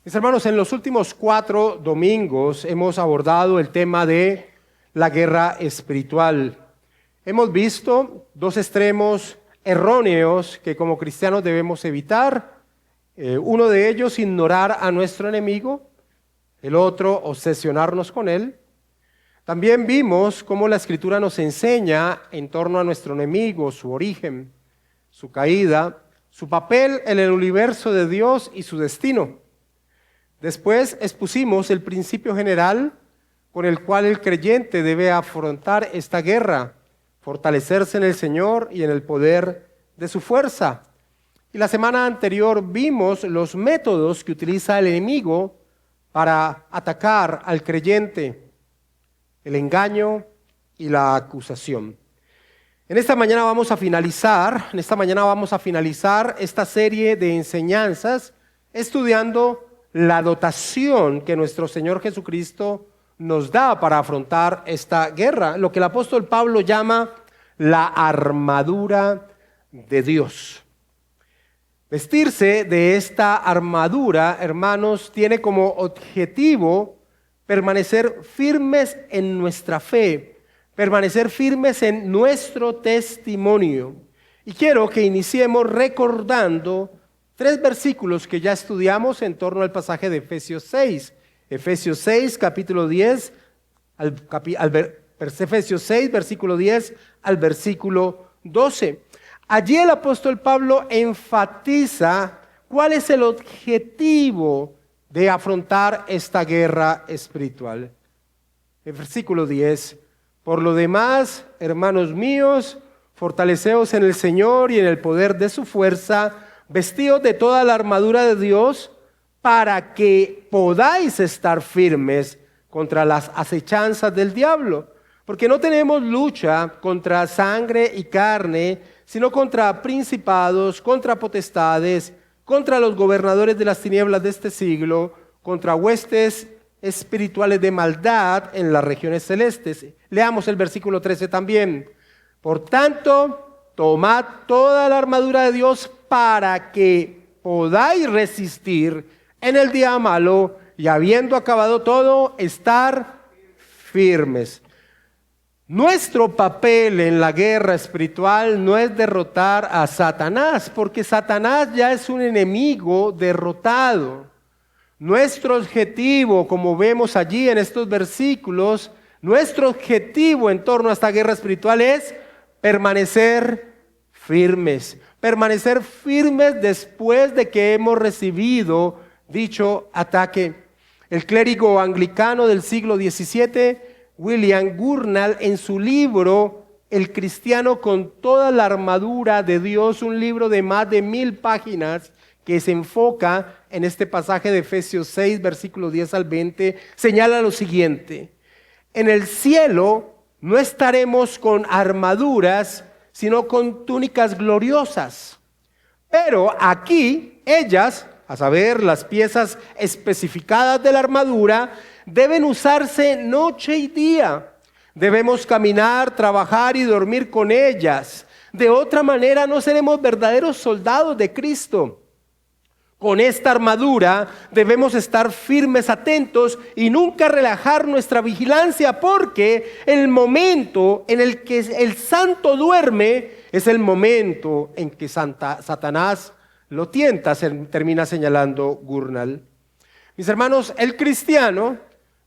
Mis hermanos, en los últimos 4 domingos hemos abordado el tema de la guerra espiritual. Hemos visto 2 extremos erróneos que como cristianos debemos evitar. Uno de ellos, ignorar a nuestro enemigo. El otro, obsesionarnos con él. También vimos cómo la Escritura nos enseña en torno a nuestro enemigo, su origen, su caída, su papel en el universo de Dios y su destino. Después expusimos el principio general con el cual el creyente debe afrontar esta guerra, fortalecerse en el Señor y en el poder de su fuerza. Y la semana anterior vimos los métodos que utiliza el enemigo para atacar al creyente: el engaño y la acusación. En esta mañana vamos a finalizar esta serie de enseñanzas estudiando la dotación que nuestro Señor Jesucristo nos da para afrontar esta guerra, lo que el apóstol Pablo llama la armadura de Dios. Vestirse de esta armadura, hermanos, tiene como objetivo permanecer firmes en nuestra fe, permanecer firmes en nuestro testimonio. Y quiero que iniciemos recordando 3 versículos que ya estudiamos en torno al pasaje de Efesios 6. Efesios 6, capítulo 10, Efesios 6, versículo 10 al versículo 12. Allí el apóstol Pablo enfatiza cuál es el objetivo de afrontar esta guerra espiritual. El versículo 10, por lo demás, hermanos míos, fortaleceos en el Señor y en el poder de su fuerza, vestidos de toda la armadura de Dios, para que podáis estar firmes contra las acechanzas del diablo. Porque no tenemos lucha contra sangre y carne, sino contra principados, contra potestades, contra los gobernadores de las tinieblas de este siglo, contra huestes espirituales de maldad en las regiones celestes. Leamos el versículo 13 también. Por tanto, tomad toda la armadura de Dios para que podáis resistir en el día malo y habiendo acabado todo, estar firmes. Nuestro papel en la guerra espiritual no es derrotar a Satanás, porque Satanás ya es un enemigo derrotado. Nuestro objetivo, como vemos allí en estos versículos, nuestro objetivo en torno a esta guerra espiritual es permanecer firmes después de que hemos recibido dicho ataque. El clérigo anglicano del siglo XVII, William Gurnall, en su libro El cristiano con toda la armadura de Dios, un libro de más de 1000 páginas que se enfoca en este pasaje de Efesios 6, versículos 10 al 20, señala lo siguiente: en el cielo no estaremos con armaduras, sino con túnicas gloriosas. Pero aquí ellas, a saber, las piezas especificadas de la armadura, deben usarse noche y día. Debemos caminar, trabajar y dormir con ellas. De otra manera no seremos verdaderos soldados de Cristo. Con esta armadura debemos estar firmes, atentos y nunca relajar nuestra vigilancia, porque el momento en el que el santo duerme es el momento en que Satanás lo tienta, termina señalando Gurnall. Mis hermanos, el cristiano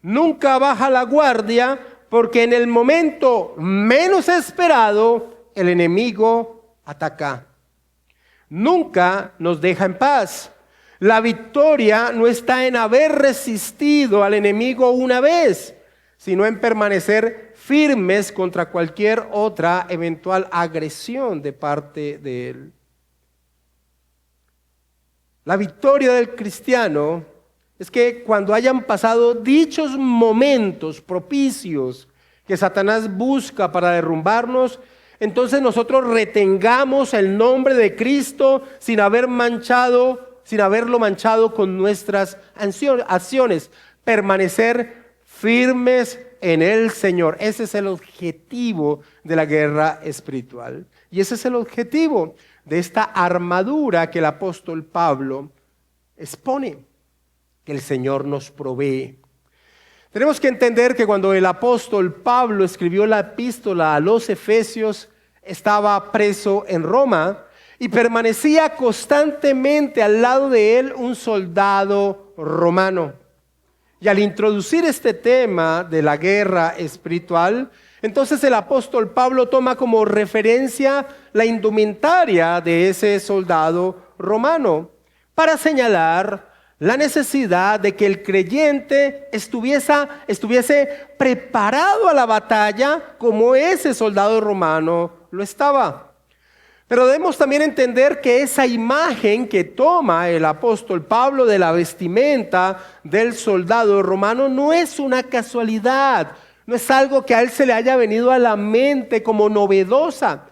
nunca baja la guardia, porque en el momento menos esperado el enemigo ataca. Nunca nos deja en paz. La victoria no está en haber resistido al enemigo una vez, sino en permanecer firmes contra cualquier otra eventual agresión de parte de él. La victoria del cristiano es que cuando hayan pasado dichos momentos propicios que Satanás busca para derrumbarnos, entonces nosotros retengamos el nombre de Cristo sin haberlo manchado con nuestras acciones, permanecer firmes en el Señor. Ese es el objetivo de la guerra espiritual. Y ese es el objetivo de esta armadura que el apóstol Pablo expone. que el Señor nos provee. Tenemos que entender que cuando el apóstol Pablo escribió la epístola a los Efesios, estaba preso en Roma y permanecía constantemente al lado de él un soldado romano. Y al introducir este tema de la guerra espiritual, entonces el apóstol Pablo toma como referencia la indumentaria de ese soldado romano para señalar la necesidad de que el creyente estuviese preparado a la batalla como ese soldado romano lo estaba. Pero debemos también entender que esa imagen que toma el apóstol Pablo de la vestimenta del soldado romano no es una casualidad, no es algo que a él se le haya venido a la mente como novedosa.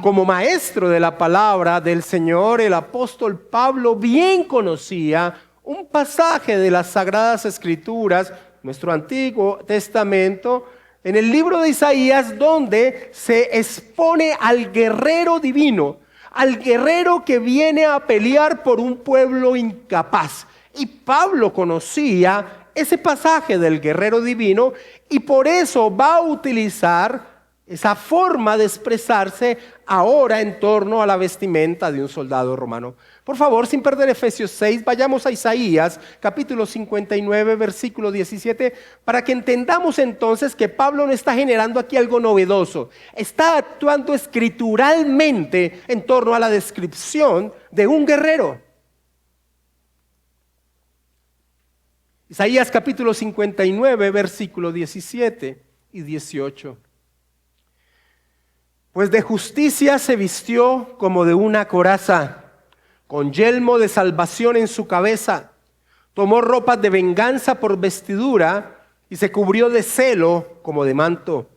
Como maestro de la palabra del Señor, el apóstol Pablo bien conocía un pasaje de las Sagradas Escrituras, nuestro Antiguo Testamento, en el libro de Isaías, donde se expone al guerrero divino, al guerrero que viene a pelear por un pueblo incapaz. Y Pablo conocía ese pasaje del guerrero divino y por eso va a utilizar esa forma de expresarse ahora en torno a la vestimenta de un soldado romano. Por favor, sin perder Efesios 6, vayamos a Isaías, capítulo 59, versículo 17, para que entendamos entonces que Pablo no está generando aquí algo novedoso. Está actuando escrituralmente en torno a la descripción de un guerrero. Isaías capítulo 59, versículo 17 y 18. Pues de justicia se vistió como de una coraza, con yelmo de salvación en su cabeza. Tomó ropas de venganza por vestidura y se cubrió de celo como de manto,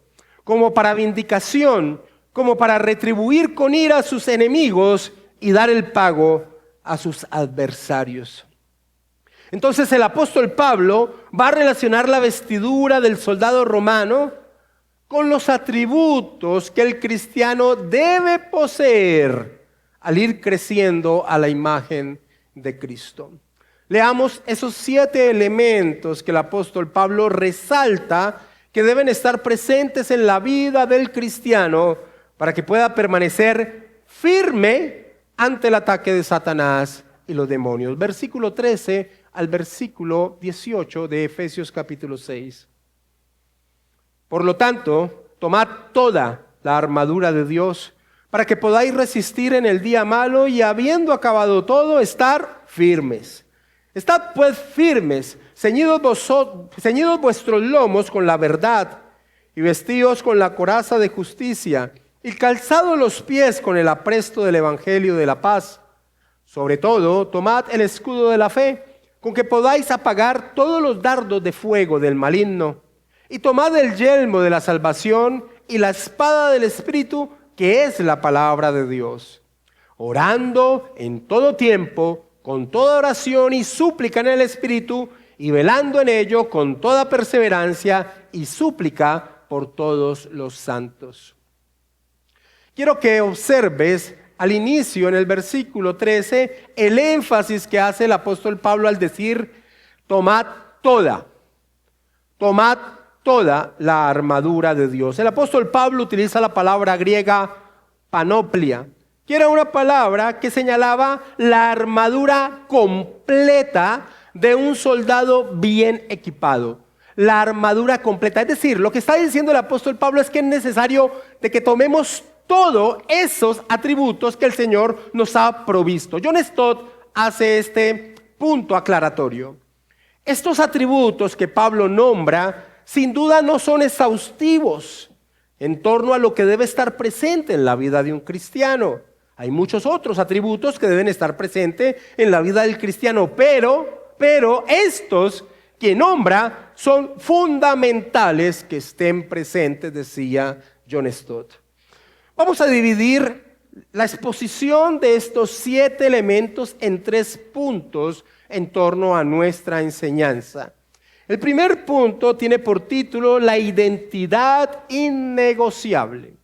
como para vindicación, como para retribuir con ira a sus enemigos y dar el pago a sus adversarios. Entonces el apóstol Pablo va a relacionar la vestidura del soldado romano con los atributos que el cristiano debe poseer al ir creciendo a la imagen de Cristo. Leamos esos 7 elementos que el apóstol Pablo resalta que deben estar presentes en la vida del cristiano para que pueda permanecer firme ante el ataque de Satanás y los demonios. Versículo 13 al versículo 18 de Efesios capítulo 6. Por lo tanto, tomad toda la armadura de Dios para que podáis resistir en el día malo y habiendo acabado todo, estar firmes. Estad pues firmes, ceñidos vuestros lomos con la verdad y vestidos con la coraza de justicia y calzados los pies con el apresto del evangelio de la paz. Sobre todo, tomad el escudo de la fe, con que podáis apagar todos los dardos de fuego del maligno. Y tomad el yelmo de la salvación y la espada del Espíritu, que es la palabra de Dios. Orando en todo tiempo, con toda oración y súplica en el Espíritu, y velando en ello con toda perseverancia y súplica por todos los santos. Quiero que observes al inicio, en el versículo 13, el énfasis que hace el apóstol Pablo al decir, tomad toda la armadura de Dios. El apóstol Pablo utiliza la palabra griega panoplia, que era una palabra que señalaba la armadura completa de un soldado bien equipado. La armadura completa, es decir, lo que está diciendo el apóstol Pablo es que es necesario de que tomemos todos esos atributos que el Señor nos ha provisto. John Stott hace este punto aclaratorio. Estos atributos que Pablo nombra sin duda no son exhaustivos en torno a lo que debe estar presente en la vida de un cristiano. Hay muchos otros atributos que deben estar presentes en la vida del cristiano, pero estos que nombra son fundamentales que estén presentes, decía John Stott. Vamos a dividir la exposición de estos 7 elementos en 3 puntos en torno a nuestra enseñanza. El primer punto tiene por título la identidad innegociable.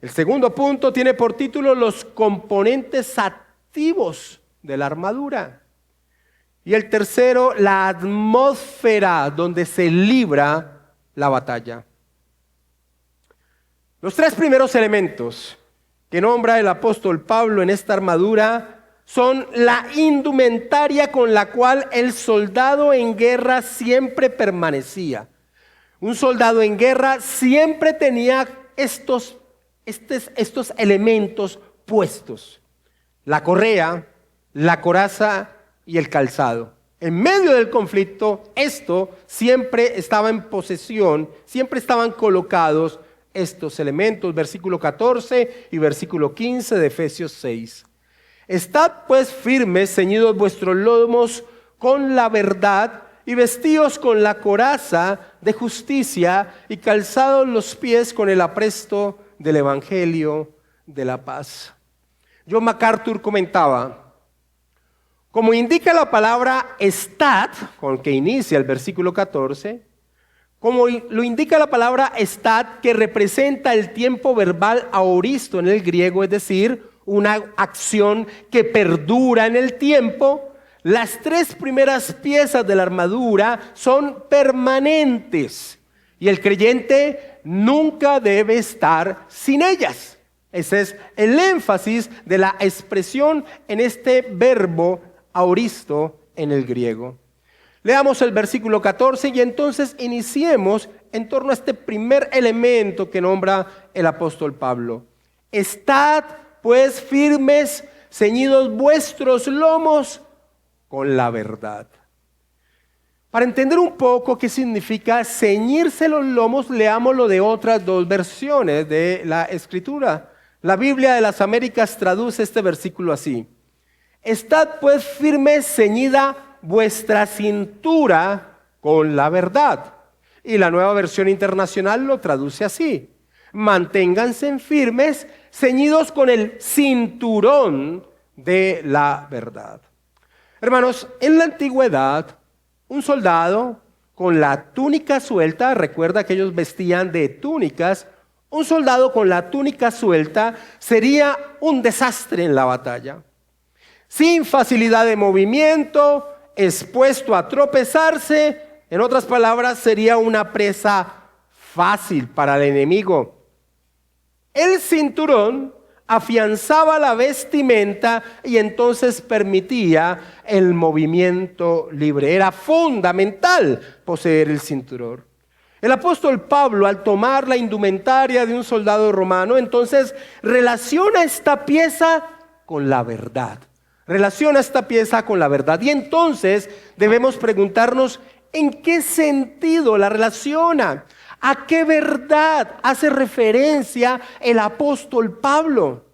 El segundo punto tiene por título los componentes activos de la armadura. Y el tercero, la atmósfera donde se libra la batalla. Los tres primeros elementos que nombra el apóstol Pablo en esta armadura son la indumentaria con la cual el soldado en guerra siempre permanecía. Un soldado en guerra siempre tenía estos elementos puestos: la correa, la coraza y el calzado. En medio del conflicto, esto siempre estaba en posesión, siempre estaban colocados estos elementos. Versículo 14 y versículo 15 de Efesios 6. Estad pues firmes, ceñidos vuestros lomos con la verdad, y vestidos con la coraza de justicia, y calzados los pies con el apresto del evangelio de la paz. John MacArthur comentaba: como indica la palabra estad, con que inicia el versículo 14, como lo indica la palabra estad, que representa el tiempo verbal aoristo en el griego, es decir, una acción que perdura en el tiempo, las tres primeras piezas de la armadura son permanentes y el creyente nunca debe estar sin ellas. Ese es el énfasis de la expresión en este verbo aoristo en el griego. Leamos el versículo 14 y entonces iniciemos en torno a este primer elemento que nombra el apóstol Pablo. Estad pues firmes, ceñidos vuestros lomos con la verdad. Para entender un poco qué significa ceñirse los lomos, leámoslo de otras dos versiones de la Escritura. La Biblia de las Américas traduce este versículo así: estad pues firmes, ceñida vuestra cintura con la verdad. Y la Nueva Versión Internacional lo traduce así: manténganse firmes, ceñidos con el cinturón de la verdad. Hermanos, en la antigüedad, un soldado con la túnica suelta, recuerda que ellos vestían de túnicas, un soldado con la túnica suelta sería un desastre en la batalla. Sin facilidad de movimiento, expuesto a tropezarse, en otras palabras, sería una presa fácil para el enemigo. El cinturón afianzaba la vestimenta y entonces permitía el movimiento libre. Era fundamental poseer el cinturón. El apóstol Pablo, al tomar la indumentaria de un soldado romano, entonces relaciona esta pieza con la verdad. Relaciona esta pieza con la verdad. Y entonces debemos preguntarnos en qué sentido la relaciona. ¿A qué verdad hace referencia el apóstol Pablo?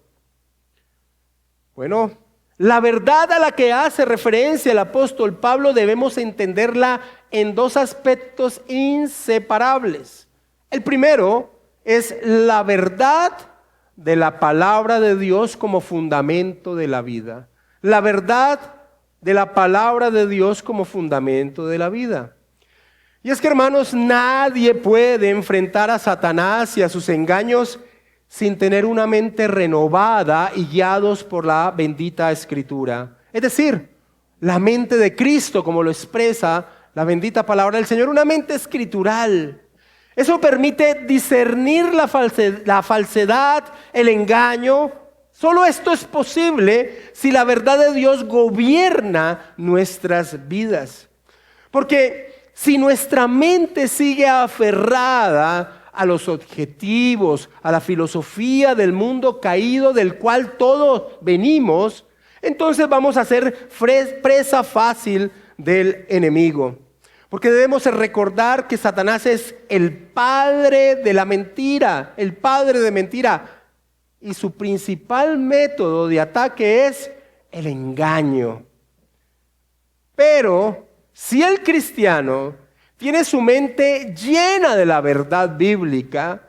Bueno, la verdad a la que hace referencia el apóstol Pablo debemos entenderla en dos aspectos inseparables. El primero es la verdad de la palabra de Dios como fundamento de la vida. La verdad de la palabra de Dios como fundamento de la vida. Y es que, hermanos, nadie puede enfrentar a Satanás y a sus engaños sin tener una mente renovada y guiados por la bendita Escritura. Es decir, la mente de Cristo, como lo expresa la bendita palabra del Señor, una mente escritural. Eso permite discernir la falsedad, el engaño. Solo esto es posible si la verdad de Dios gobierna nuestras vidas. Porque si nuestra mente sigue aferrada a los objetivos, a la filosofía del mundo caído del cual todos venimos, entonces vamos a ser presa fácil del enemigo. Porque debemos recordar que Satanás es el padre de la mentira, el padre de mentira. Y su principal método de ataque es el engaño. Pero si el cristiano tiene su mente llena de la verdad bíblica,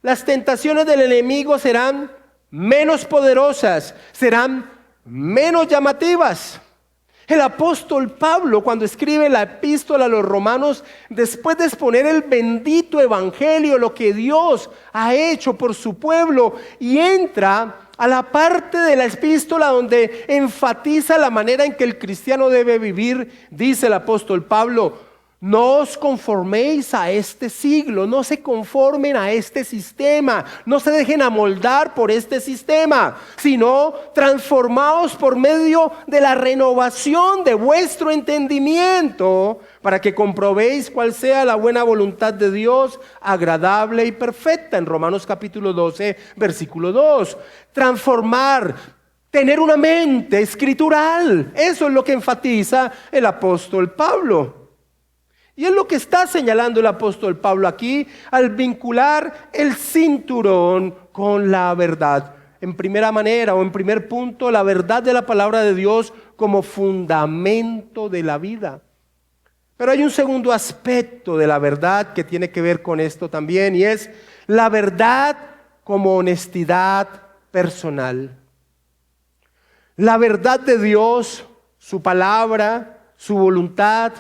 las tentaciones del enemigo serán menos poderosas, serán menos llamativas. El apóstol Pablo, cuando escribe la epístola a los romanos, después de exponer el bendito evangelio, lo que Dios ha hecho por su pueblo, y entra a la parte de la epístola donde enfatiza la manera en que el cristiano debe vivir, dice el apóstol Pablo: no os conforméis a este siglo, no se conformen a este sistema, no se dejen amoldar por este sistema, sino transformaos por medio de la renovación de vuestro entendimiento, para que comprobéis cuál sea la buena voluntad de Dios, agradable y perfecta. En Romanos capítulo 12, versículo 2. Transformar, tener una mente escritural, eso es lo que enfatiza el apóstol Pablo. Y es lo que está señalando el apóstol Pablo aquí al vincular el cinturón con la verdad. En primera manera o en primer punto, la verdad de la palabra de Dios como fundamento de la vida. Pero hay un segundo aspecto de la verdad que tiene que ver con esto también, y es la verdad como honestidad personal. La verdad de Dios, su palabra, su voluntad,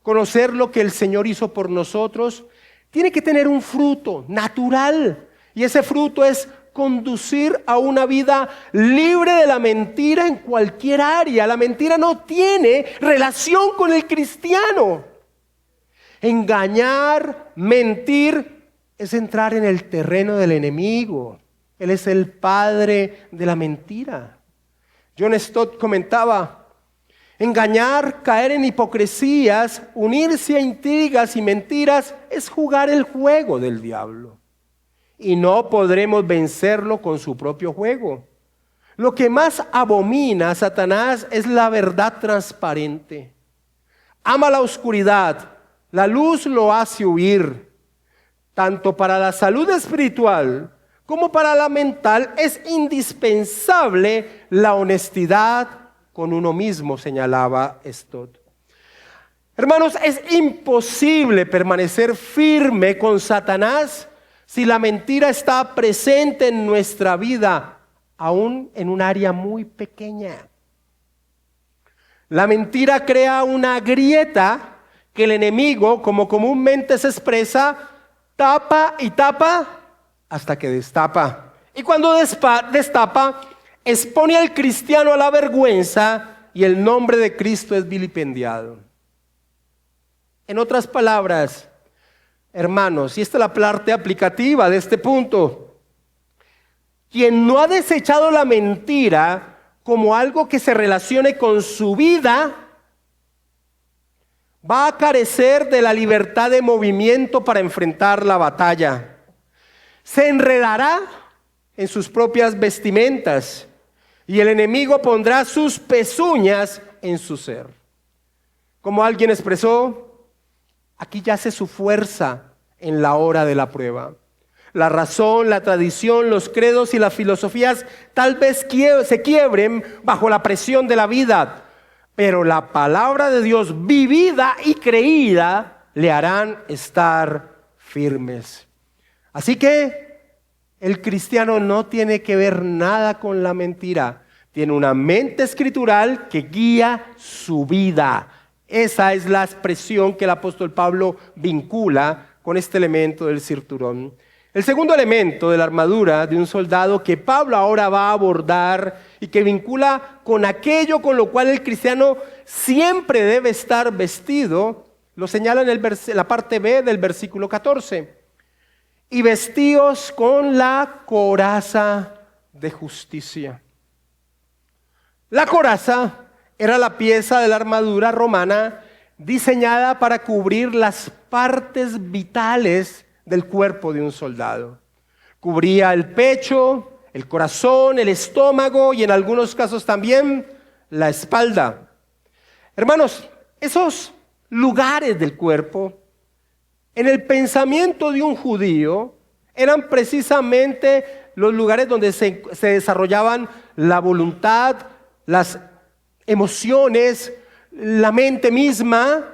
conocer lo que el Señor hizo por nosotros, tiene que tener un fruto natural. Y ese fruto es conducir a una vida libre de la mentira en cualquier área. La mentira no tiene relación con el cristiano. Engañar, mentir, es entrar en el terreno del enemigo. Él es el padre de la mentira. John Stott comentaba: engañar, caer en hipocresías, unirse a intrigas y mentiras es jugar el juego del diablo. Y no podremos vencerlo con su propio juego. Lo que más abomina a Satanás es la verdad transparente. Ama la oscuridad, la luz lo hace huir. Tanto para la salud espiritual como para la mental es indispensable la honestidad con uno mismo, señalaba Stott. Hermanos, es imposible permanecer firme con Satanás si la mentira está presente en nuestra vida, aún en un área muy pequeña. La mentira crea una grieta que el enemigo, como comúnmente se expresa, tapa y tapa hasta que destapa. Y cuando destapa, expone al cristiano a la vergüenza y el nombre de Cristo es vilipendiado. En otras palabras, hermanos, y esta es la parte aplicativa de este punto, quien no ha desechado la mentira como algo que se relacione con su vida, va a carecer de la libertad de movimiento para enfrentar la batalla. Se enredará en sus propias vestimentas y el enemigo pondrá sus pezuñas en su ser. Como alguien expresó, aquí yace su fuerza en la hora de la prueba. La razón, la tradición, los credos y las filosofías tal vez se quiebren bajo la presión de la vida, pero la palabra de Dios vivida y creída le harán estar firmes. Así que el cristiano no tiene que ver nada con la mentira. Tiene una mente escritural que guía su vida. Esa es la expresión que el apóstol Pablo vincula con este elemento del cinturón. El segundo elemento de la armadura de un soldado que Pablo ahora va a abordar y que vincula con aquello con lo cual el cristiano siempre debe estar vestido, lo señala en la parte B del versículo 14. Y vestíos con la coraza de justicia. La coraza era la pieza de la armadura romana diseñada para cubrir las partes vitales del cuerpo de un soldado. Cubría el pecho, el corazón, el estómago y en algunos casos también la espalda. Hermanos, esos lugares del cuerpo, en el pensamiento de un judío, eran precisamente los lugares donde se desarrollaban la voluntad, las emociones, la mente misma.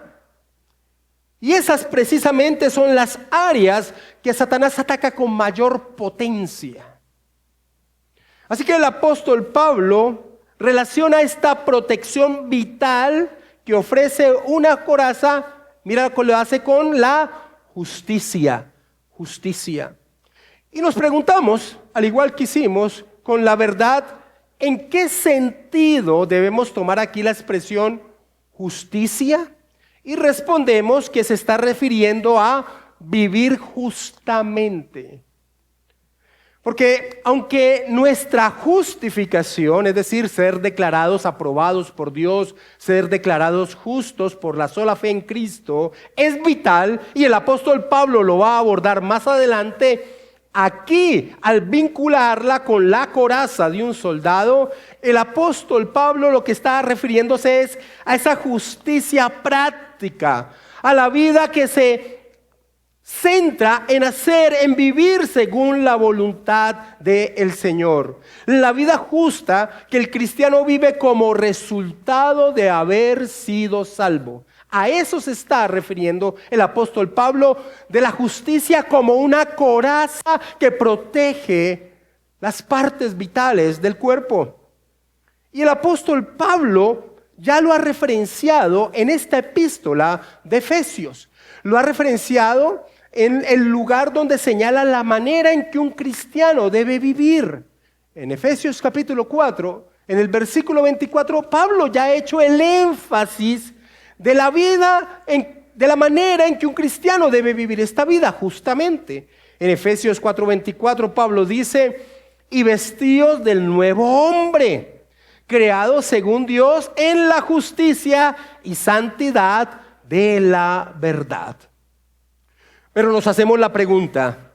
Y esas precisamente son las áreas que Satanás ataca con mayor potencia. Así que el apóstol Pablo relaciona esta protección vital que ofrece una coraza, mira lo que lo hace con la justicia. Justicia. Y nos preguntamos, al igual que hicimos con la verdad, ¿en qué sentido debemos tomar aquí la expresión justicia? Y respondemos que se está refiriendo a vivir justamente. Porque aunque nuestra justificación, es decir, ser declarados aprobados por Dios, ser declarados justos por la sola fe en Cristo, es vital, y el apóstol Pablo lo va a abordar más adelante, aquí, al vincularla con la coraza de un soldado, el apóstol Pablo lo que está refiriéndose es a esa justicia práctica, a la vida que se centra en hacer, en vivir según la voluntad del Señor. La vida justa que el cristiano vive como resultado de haber sido salvo. A eso se está refiriendo el apóstol Pablo, de la justicia como una coraza que protege las partes vitales del cuerpo. Y el apóstol Pablo ya lo ha referenciado en esta epístola de Efesios. Lo ha referenciado en el lugar donde señala la manera en que un cristiano debe vivir. En Efesios capítulo 4, en el versículo 24, Pablo ya ha hecho el énfasis de la vida, de la manera en que un cristiano debe vivir esta vida justamente. En Efesios 4:24 Pablo dice, y vestíos del nuevo hombre, creado según Dios en la justicia y santidad de la verdad. Pero nos hacemos la pregunta,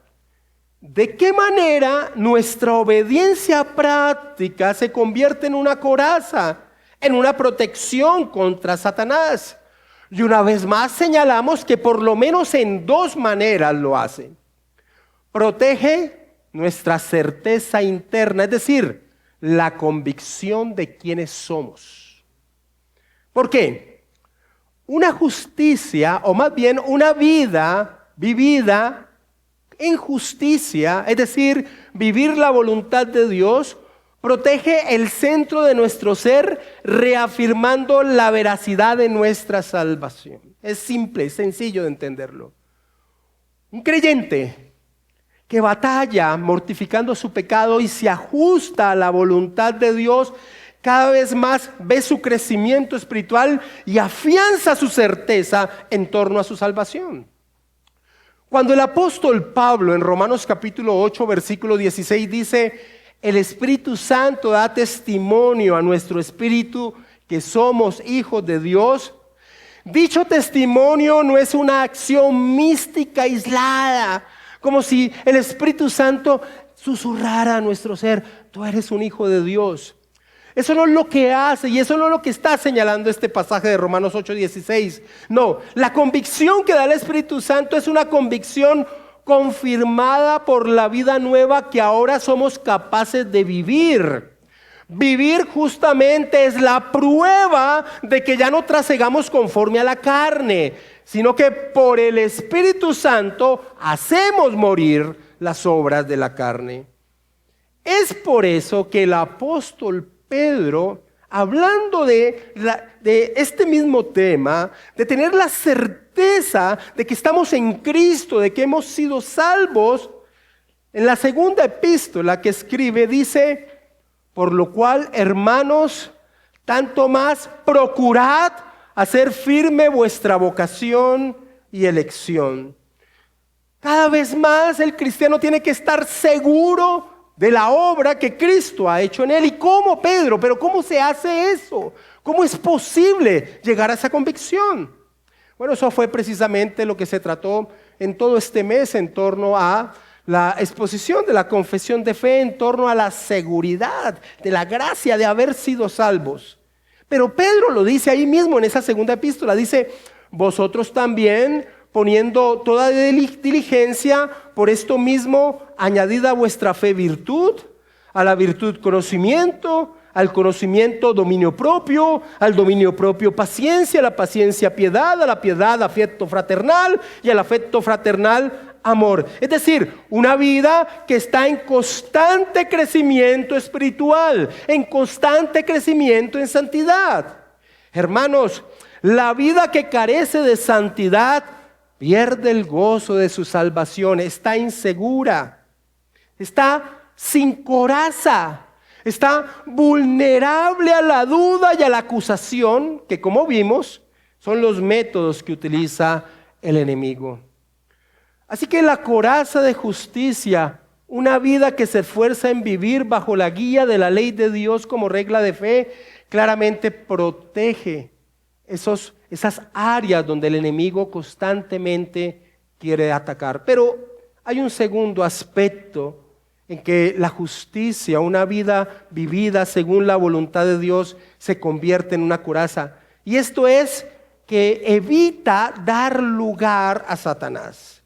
¿de qué manera nuestra obediencia práctica se convierte en una coraza, en una protección contra Satanás? Y una vez más señalamos que por lo menos en dos maneras lo hace. Protege nuestra certeza interna, es decir, la convicción de quiénes somos. ¿Por qué? Una justicia, o más bien una vida vivida en justicia, es decir, vivir la voluntad de Dios, protege el centro de nuestro ser, reafirmando la veracidad de nuestra salvación. Es simple, es sencillo de entenderlo. Un creyente que batalla mortificando su pecado y se ajusta a la voluntad de Dios, cada vez más ve su crecimiento espiritual y afianza su certeza en torno a su salvación. Cuando el apóstol Pablo en Romanos capítulo 8 versículo 16 dice, el Espíritu Santo da testimonio a nuestro espíritu que somos hijos de Dios, dicho testimonio no es una acción mística aislada, como si el Espíritu Santo susurrara a nuestro ser, tú eres un hijo de Dios. Eso no es lo que hace y eso no es lo que está señalando este pasaje de Romanos 8:16. No, la convicción que da el Espíritu Santo es una convicción confirmada por la vida nueva que ahora somos capaces de vivir. Vivir justamente es la prueba de que ya no trasegamos conforme a la carne, sino que por el Espíritu Santo hacemos morir las obras de la carne. Es por eso que el apóstol Pedro, hablando de este mismo tema, de tener la certeza de que estamos en Cristo, de que hemos sido salvos, en la segunda epístola que escribe dice, por lo cual, hermanos, tanto más procurad hacer firme vuestra vocación y elección. Cada vez más el cristiano tiene que estar seguro de la obra que Cristo ha hecho en él. ¿Y cómo, Pedro? ¿Pero cómo se hace eso? ¿Cómo es posible llegar a esa convicción? Bueno, eso fue precisamente lo que se trató en todo este mes en torno a la exposición de la confesión de fe, en torno a la seguridad de la gracia de haber sido salvos. Pero Pedro lo dice ahí mismo en esa segunda epístola, dice, vosotros también, poniendo toda diligencia, por esto mismo, añadid a vuestra fe virtud, a la virtud conocimiento, al conocimiento dominio propio, al dominio propio paciencia, a la paciencia piedad, a la piedad afecto fraternal y al afecto fraternal amor. Es decir, una vida que está en constante crecimiento espiritual, en constante crecimiento en santidad. Hermanos, la vida que carece de santidad pierde el gozo de su salvación, está insegura, está sin coraza, está vulnerable a la duda y a la acusación, que como vimos son los métodos que utiliza el enemigo. Así que la coraza de justicia, una vida que se esfuerza en vivir bajo la guía de la ley de Dios como regla de fe, claramente protege esas áreas donde el enemigo constantemente quiere atacar. Pero hay un segundo aspecto en que la justicia, una vida vivida según la voluntad de Dios, se convierte en una coraza. Y esto es que evita dar lugar a Satanás.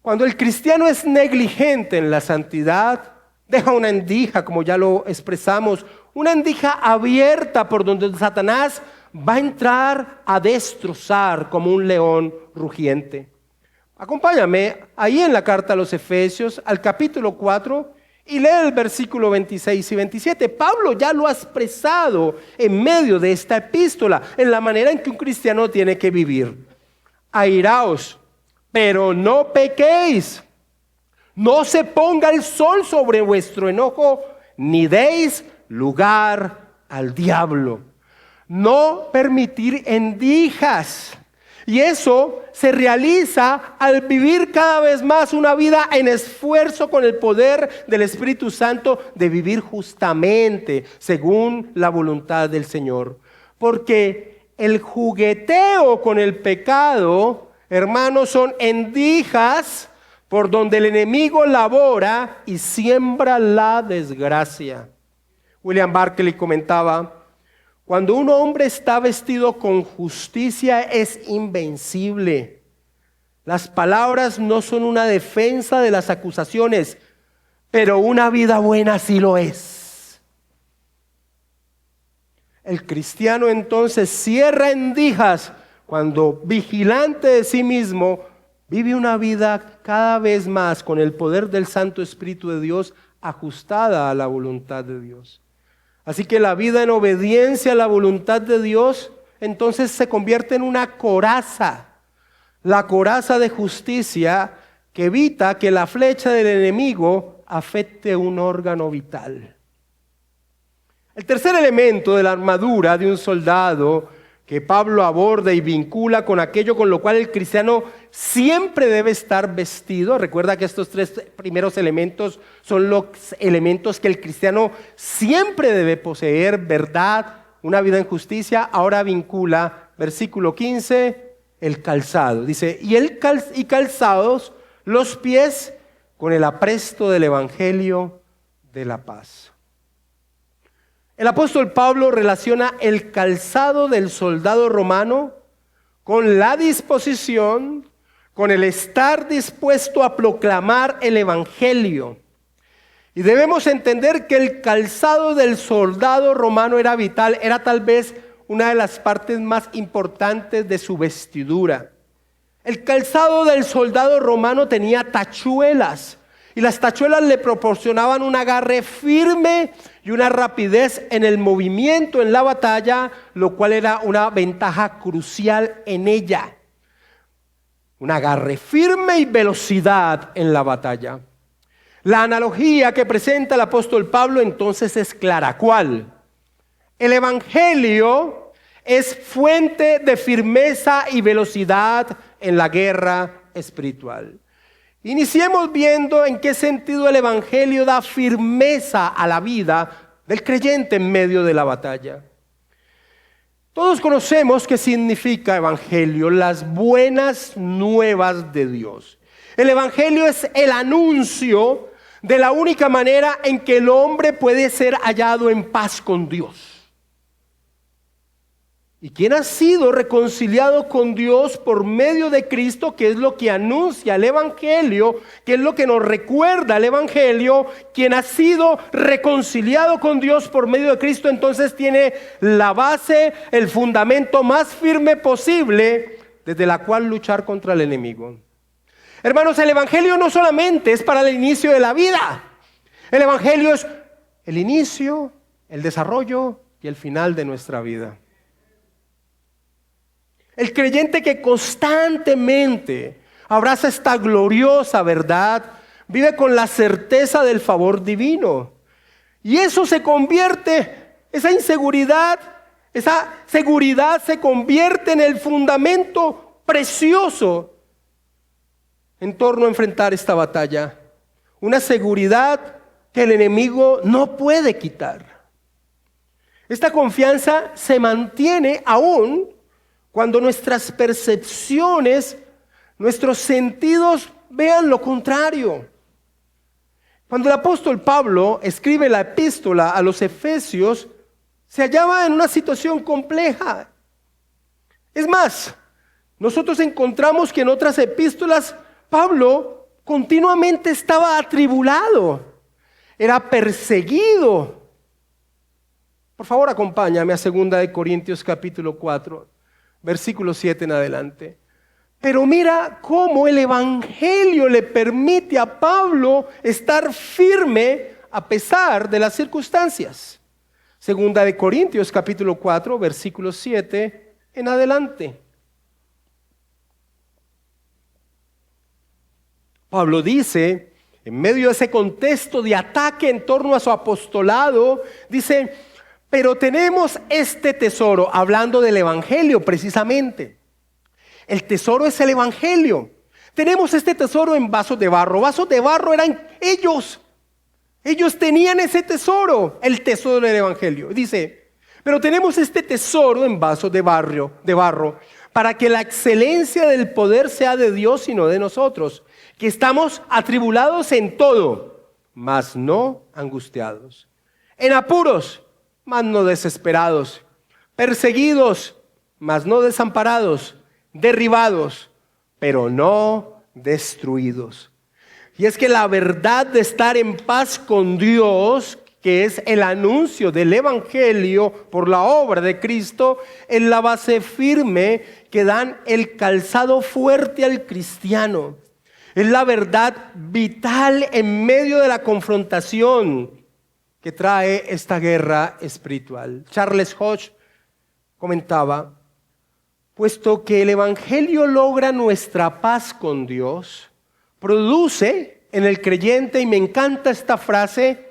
Cuando el cristiano es negligente en la santidad, deja una endija, como ya lo expresamos, una endija abierta por donde Satanás va a entrar a destrozar como un león rugiente. Acompáñame ahí en la carta a los Efesios, al capítulo 4, y lee el versículo 26 y 27. Pablo ya lo ha expresado en medio de esta epístola, en la manera en que un cristiano tiene que vivir. Airaos, pero no pequéis. No se ponga el sol sobre vuestro enojo, ni deis lugar al diablo. No permitir endijas. Y eso se realiza al vivir cada vez más una vida en esfuerzo con el poder del Espíritu Santo de vivir justamente según la voluntad del Señor. Porque el jugueteo con el pecado, hermanos, son endijas por donde el enemigo labora y siembra la desgracia. William Barclay comentaba: cuando un hombre está vestido con justicia es invencible. Las palabras no son una defensa de las acusaciones, pero una vida buena sí lo es. El cristiano entonces cierra endijas cuando, vigilante de sí mismo, vive una vida cada vez más con el poder del Santo Espíritu de Dios ajustada a la voluntad de Dios. Así que la vida en obediencia a la voluntad de Dios entonces se convierte en una coraza, la coraza de justicia que evita que la flecha del enemigo afecte un órgano vital. El tercer elemento de la armadura de un soldado que Pablo aborda y vincula con aquello con lo cual el cristiano siempre debe estar vestido. Recuerda que estos tres primeros elementos son los elementos que el cristiano siempre debe poseer: verdad, una vida en justicia. Ahora vincula, versículo 15, el calzado. Dice, y calzados los pies con el apresto del evangelio de la paz. El apóstol Pablo relaciona el calzado del soldado romano con la disposición, con el estar dispuesto a proclamar el evangelio. Y debemos entender que el calzado del soldado romano era vital, era tal vez una de las partes más importantes de su vestidura. El calzado del soldado romano tenía tachuelas, y las tachuelas le proporcionaban un agarre firme y una rapidez en el movimiento en la batalla, lo cual era una ventaja crucial en ella. Un agarre firme y velocidad en la batalla. La analogía que presenta el apóstol Pablo entonces es clara. ¿Cuál? El evangelio es fuente de firmeza y velocidad en la guerra espiritual. Iniciemos viendo en qué sentido el evangelio da firmeza a la vida del creyente en medio de la batalla. Todos conocemos qué significa evangelio: las buenas nuevas de Dios. El evangelio es el anuncio de la única manera en que el hombre puede ser hallado en paz con Dios. y quien ha sido reconciliado con Dios por medio de Cristo, que es lo que anuncia el Evangelio, que es lo que nos recuerda el Evangelio. Quien ha sido reconciliado con Dios por medio de Cristo, entonces tiene la base, el fundamento más firme posible desde la cual luchar contra el enemigo. Hermanos, el Evangelio no solamente es para el inicio de la vida. El Evangelio es el inicio, el desarrollo y el final de nuestra vida. El creyente que constantemente abraza esta gloriosa verdad vive con la certeza del favor divino. Y eso se convierte, esa inseguridad, esa seguridad se convierte en el fundamento precioso en torno a enfrentar esta batalla. Una seguridad que el enemigo no puede quitar. Esta confianza se mantiene aún cuando nuestras percepciones, nuestros sentidos vean lo contrario. Cuando el apóstol Pablo escribe la epístola a los Efesios, se hallaba en una situación compleja. Es más, nosotros encontramos que en otras epístolas Pablo continuamente estaba atribulado, era perseguido. Por favor, acompáñame a 2 Corintios capítulo 4. Versículo 7 en adelante. Pero mira cómo el Evangelio le permite a Pablo estar firme a pesar de las circunstancias. 2 Corintios capítulo 4, versículo 7 en adelante. Pablo dice, en medio de ese contexto de ataque en torno a su apostolado, dice: pero tenemos este tesoro, hablando del Evangelio precisamente. El tesoro es el Evangelio. Tenemos este tesoro en vasos de barro. Vasos de barro eran ellos. Ellos tenían ese tesoro, el tesoro del Evangelio. Dice, pero tenemos este tesoro en vasos de barro, para que la excelencia del poder sea de Dios y no de nosotros, que estamos atribulados en todo, mas no angustiados, en apuros, mas no desesperados, perseguidos, mas no desamparados, derribados, pero no destruidos. Y es que la verdad de estar en paz con Dios, que es el anuncio del Evangelio por la obra de Cristo, es la base firme que dan el calzado fuerte al cristiano. Es la verdad vital en medio de la confrontación que trae esta guerra espiritual. Charles Hodge comentaba: puesto que el Evangelio logra nuestra paz con Dios, produce en el creyente, y me encanta esta frase,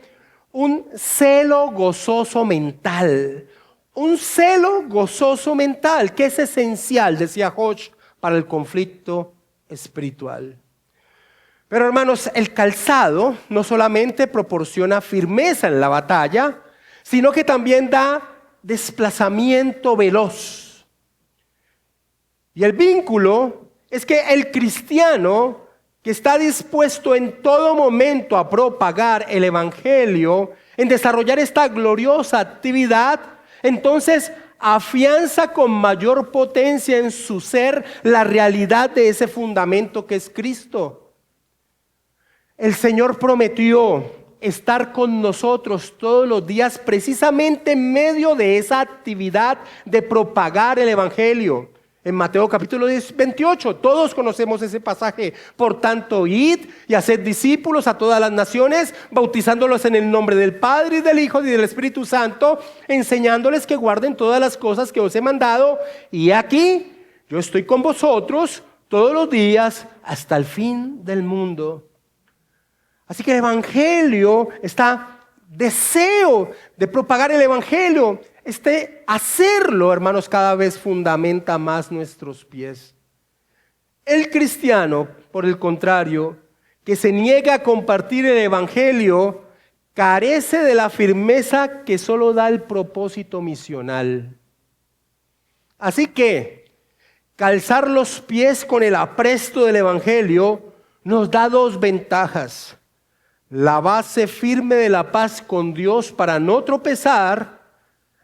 un celo gozoso mental. Un celo gozoso mental, que es esencial, decía Hodge, para el conflicto espiritual. Pero hermanos, el calzado no solamente proporciona firmeza en la batalla, sino que también da desplazamiento veloz. Y el vínculo es que el cristiano que está dispuesto en todo momento a propagar el Evangelio, en desarrollar esta gloriosa actividad, entonces afianza con mayor potencia en su ser la realidad de ese fundamento que es Cristo. El Señor prometió estar con nosotros todos los días precisamente en medio de esa actividad de propagar el Evangelio. En Mateo capítulo 28, todos conocemos ese pasaje. Por tanto, id y haced discípulos a todas las naciones, bautizándolos en el nombre del Padre y del Hijo y del Espíritu Santo, enseñándoles que guarden todas las cosas que os he mandado. Y aquí, yo estoy con vosotros todos los días hasta el fin del mundo. Así que el Evangelio, deseo de propagar el Evangelio, hacerlo, hermanos, cada vez fundamenta más nuestros pies. El cristiano, por el contrario, que se niega a compartir el Evangelio, carece de la firmeza que solo da el propósito misional. Así que calzar los pies con el apresto del Evangelio nos da dos ventajas: la base firme de la paz con Dios para no tropezar,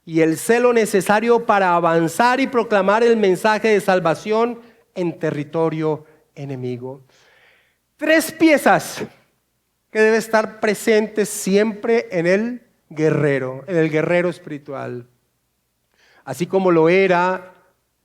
y el celo necesario para avanzar y proclamar el mensaje de salvación en territorio enemigo. 3 piezas que deben estar presentes siempre en el guerrero espiritual. Así como lo era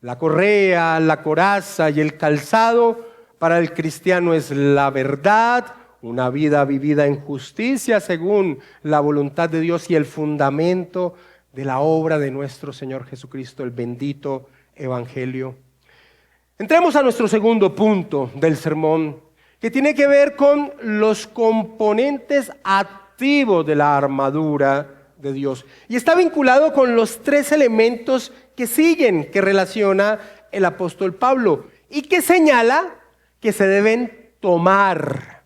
la correa, la coraza y el calzado, para el cristiano es la verdad, una vida vivida en justicia según la voluntad de Dios y el fundamento de la obra de nuestro Señor Jesucristo, el bendito Evangelio. Entremos a nuestro segundo punto del sermón, que tiene que ver con los componentes activos de la armadura de Dios. Y está vinculado con los 3 elementos que siguen, que relaciona el apóstol Pablo y que señala que se deben tomar.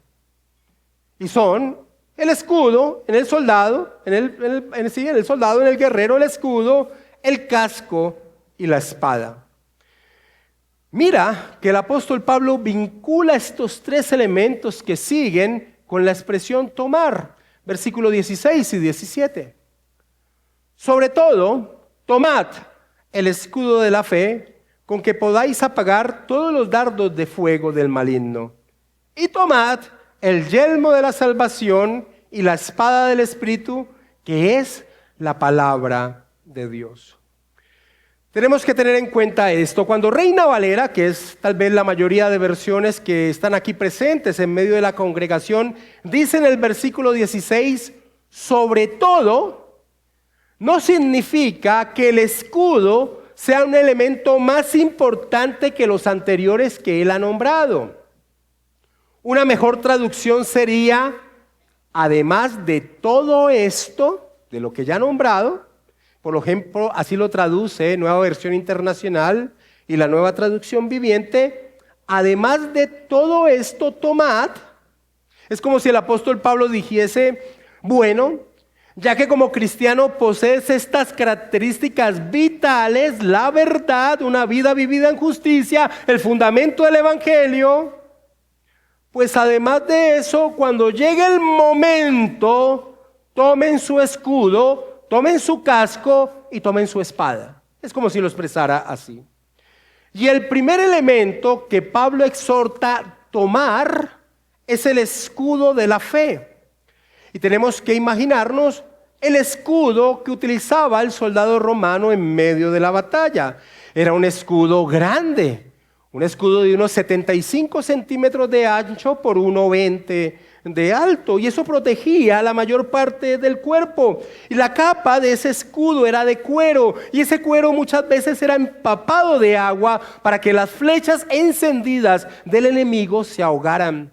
Y son el escudo en el soldado, en el guerrero, el escudo, el casco y la espada. Mira que el apóstol Pablo vincula estos 3 elementos que siguen con la expresión tomar. Versículos 16 y 17. Sobre todo, tomad el escudo de la fe, con que podáis apagar todos los dardos de fuego del maligno. Y tomad el yelmo de la salvación y la espada del Espíritu, que es la palabra de Dios. Tenemos que tener en cuenta esto. Cuando Reina Valera, que es tal vez la mayoría de versiones que están aquí presentes en medio de la congregación, dice en el versículo 16, sobre todo, no significa que el escudo sea un elemento más importante que los anteriores que él ha nombrado. Una mejor traducción sería, además de todo esto, de lo que ya ha nombrado. Por ejemplo, así lo traduce Nueva Versión Internacional y la Nueva Traducción Viviente. Además de todo esto, tomad. Es como si el apóstol Pablo dijese, bueno, ya que como cristiano posees estas características vitales, la verdad, una vida vivida en justicia, el fundamento del Evangelio, pues además de eso, cuando llegue el momento, tomen su escudo, tomen su casco y tomen su espada. Es como si lo expresara así. Y el primer elemento que Pablo exhorta a tomar es el escudo de la fe. Y tenemos que imaginarnos el escudo que utilizaba el soldado romano en medio de la batalla. Era un escudo grande, un escudo de unos 75 centímetros de ancho por 1,20 de alto, y eso protegía la mayor parte del cuerpo. Y la capa de ese escudo era de cuero, y ese cuero muchas veces era empapado de agua para que las flechas encendidas del enemigo se ahogaran.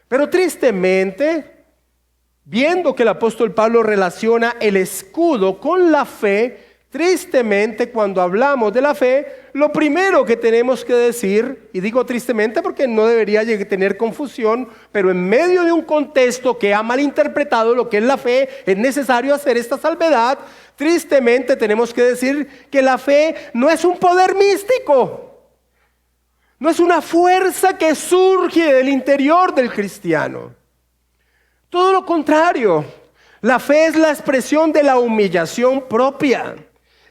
Pero tristemente, viendo que el apóstol Pablo relaciona el escudo con la fe, tristemente, cuando hablamos de la fe, lo primero que tenemos que decir, y digo tristemente porque no debería tener confusión, pero en medio de un contexto que ha malinterpretado lo que es la fe, es necesario hacer esta salvedad. Tristemente tenemos que decir que la fe no es un poder místico, no es una fuerza que surge del interior del cristiano. Todo lo contrario, la fe es la expresión de la humillación propia.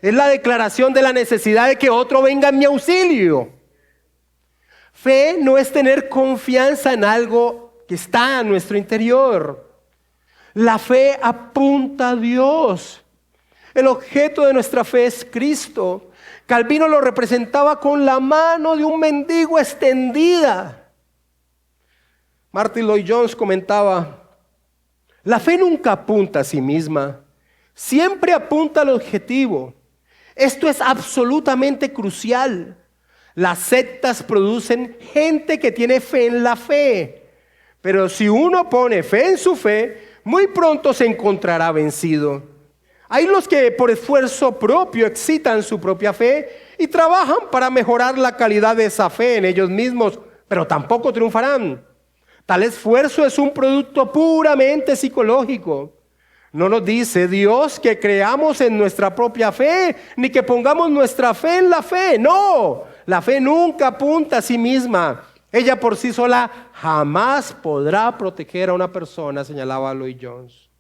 Es la declaración de la necesidad de que otro venga en mi auxilio. Fe no es tener confianza en algo que está en nuestro interior. La fe apunta a Dios. El objeto de nuestra fe es Cristo. Calvino lo representaba con la mano de un mendigo extendida. Martin Lloyd-Jones comentaba, la fe nunca apunta a sí misma, siempre apunta al objetivo. Esto es absolutamente crucial. Las sectas producen gente que tiene fe en la fe. Pero si uno pone fe en su fe, muy pronto se encontrará vencido. Hay los que por esfuerzo propio excitan su propia fe y trabajan para mejorar la calidad de esa fe en ellos mismos, pero tampoco triunfarán. Tal esfuerzo es un producto puramente psicológico. No nos dice Dios que creamos en nuestra propia fe, ni que pongamos nuestra fe en la fe. No, la fe nunca apunta a sí misma. Ella por sí sola jamás podrá proteger a una persona, señalaba Lloyd-Jones.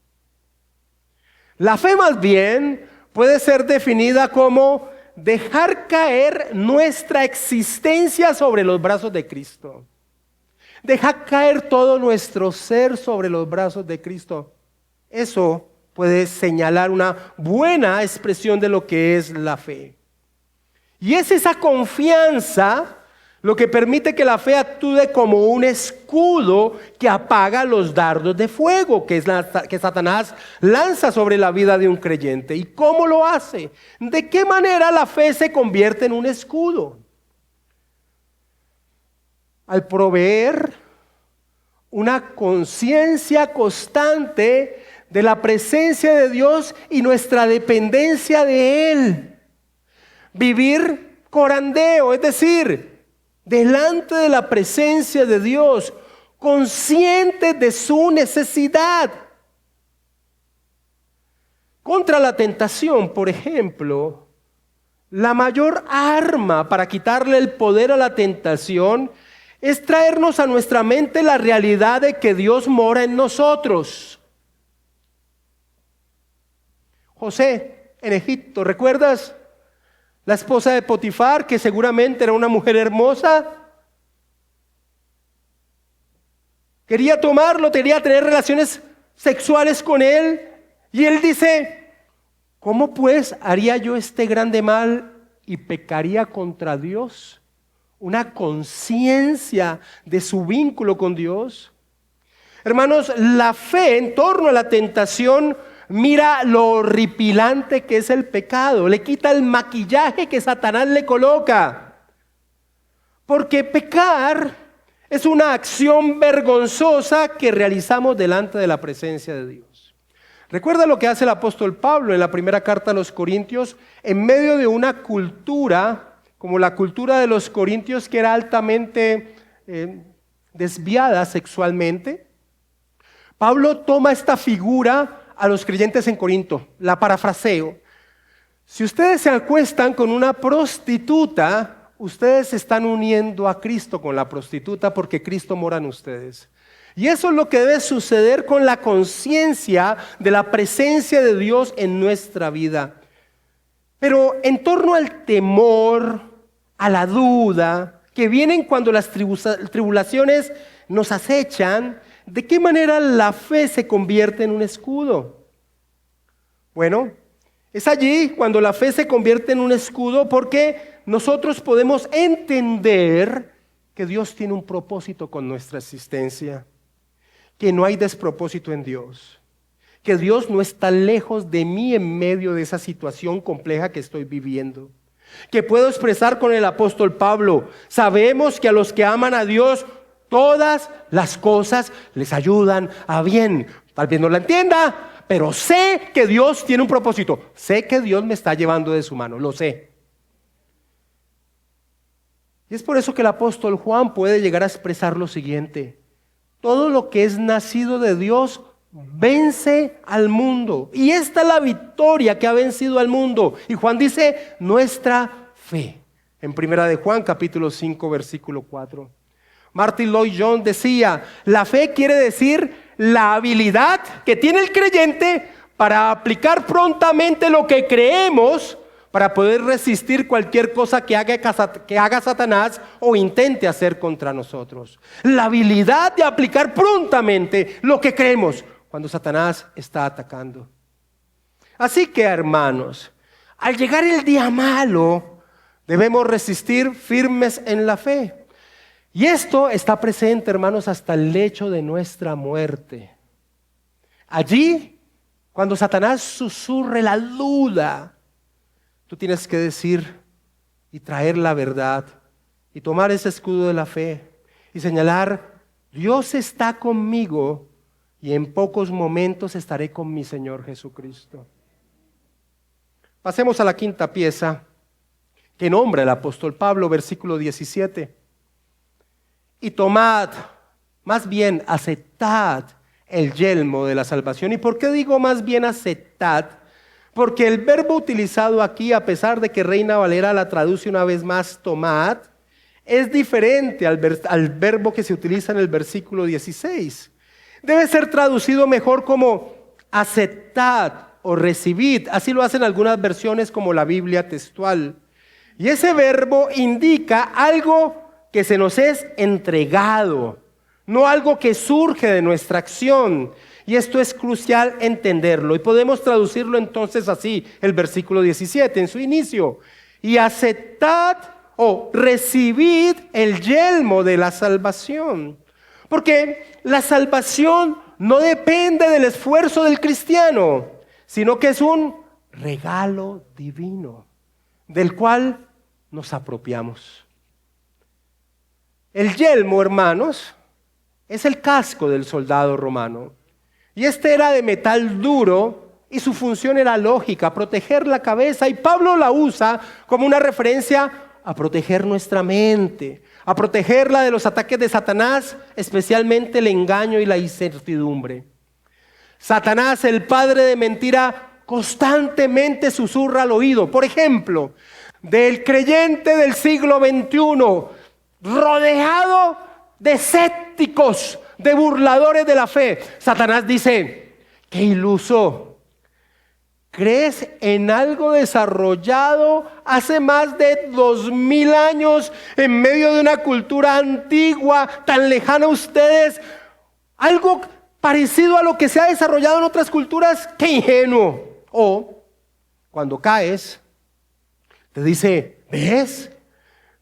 La fe más bien puede ser definida como dejar caer nuestra existencia sobre los brazos de Cristo. Dejar caer todo nuestro ser sobre los brazos de Cristo. Eso puede señalar una buena expresión de lo que es la fe. Y es esa confianza lo que permite que la fe actúe como un escudo que apaga los dardos de fuego que Satanás lanza sobre la vida de un creyente. ¿Y cómo lo hace? ¿De qué manera la fe se convierte en un escudo? Al proveer una conciencia constante de la presencia de Dios y nuestra dependencia de Él. Vivir corandeo, es decir, delante de la presencia de Dios, consciente de su necesidad. Contra la tentación, por ejemplo, la mayor arma para quitarle el poder a la tentación es traernos a nuestra mente la realidad de que Dios mora en nosotros. José, en Egipto, ¿recuerdas? La esposa de Potifar, que seguramente era una mujer hermosa, quería tomarlo, quería tener relaciones sexuales con él. Y él dice, ¿cómo pues haría yo este grande mal y pecaría contra Dios? Una conciencia de su vínculo con Dios. Hermanos, la fe en torno a la tentación mira lo horripilante que es el pecado, le quita el maquillaje que Satanás le coloca. Porque pecar es una acción vergonzosa que realizamos delante de la presencia de Dios. Recuerda lo que hace el apóstol Pablo en la primera carta a los Corintios, en medio de una cultura, como la cultura de los corintios, que era altamente desviada sexualmente. Pablo toma esta figura a los creyentes en Corinto, la parafraseo. Si ustedes se acuestan con una prostituta, ustedes se están uniendo a Cristo con la prostituta porque Cristo mora en ustedes. Y eso es lo que debe suceder con la conciencia de la presencia de Dios en nuestra vida. Pero en torno al temor, a la duda, que vienen cuando las tribulaciones nos acechan, ¿de qué manera la fe se convierte en un escudo? Bueno, es allí cuando la fe se convierte en un escudo porque nosotros podemos entender que Dios tiene un propósito con nuestra existencia, que no hay despropósito en Dios, que Dios no está lejos de mí en medio de esa situación compleja que estoy viviendo, que puedo expresar con el apóstol Pablo, sabemos que a los que aman a Dios, todas las cosas les ayudan a bien. Tal vez no la entienda, pero sé que Dios tiene un propósito. Sé que Dios me está llevando de su mano, lo sé. Y es por eso que el apóstol Juan puede llegar a expresar lo siguiente: todo lo que es nacido de Dios vence al mundo. Y esta es la victoria que ha vencido al mundo. Y Juan dice, nuestra fe. En primera de Juan, capítulo 5, versículo 4. Martin Lloyd-Jones decía, la fe quiere decir la habilidad que tiene el creyente para aplicar prontamente lo que creemos para poder resistir cualquier cosa que haga Satanás o intente hacer contra nosotros. La habilidad de aplicar prontamente lo que creemos cuando Satanás está atacando. Así que, hermanos, al llegar el día malo, debemos resistir firmes en la fe. Y esto está presente, hermanos, hasta el lecho de nuestra muerte. Allí, cuando Satanás susurre la duda, tú tienes que decir y traer la verdad y tomar ese escudo de la fe y señalar, Dios está conmigo y en pocos momentos estaré con mi Señor Jesucristo. Pasemos a la quinta pieza que nombra el apóstol Pablo, versículo 17. Y tomad, más bien aceptad el yelmo de la salvación. ¿Y por qué digo más bien aceptad? Porque el verbo utilizado aquí, a pesar de que Reina Valera la traduce una vez más, tomad, es diferente al verbo que se utiliza en el versículo 16. Debe ser traducido mejor como aceptad o recibid. Así lo hacen algunas versiones como la Biblia textual. Y ese verbo indica algo que se nos es entregado, no algo que surge de nuestra acción. Y esto es crucial entenderlo. Y podemos traducirlo entonces así, el versículo 17 en su inicio. Y aceptad o recibid el yelmo de la salvación. Porque la salvación no depende del esfuerzo del cristiano, sino que es un regalo divino, del cual nos apropiamos. El yelmo, hermanos, es el casco del soldado romano. Y este era de metal duro y su función era lógica, proteger la cabeza. Y Pablo la usa como una referencia a proteger nuestra mente, a protegerla de los ataques de Satanás, especialmente el engaño y la incertidumbre. Satanás, el padre de mentira, constantemente susurra al oído. Por ejemplo, del creyente del siglo XXI, rodeado de escépticos, de burladores de la fe. Satanás dice: ¡qué iluso! ¿Crees en algo desarrollado hace más de 2000 años en medio de una cultura antigua, tan lejana a ustedes? Algo parecido a lo que se ha desarrollado en otras culturas. ¡Qué ingenuo! O cuando caes, te dice: ¿ves?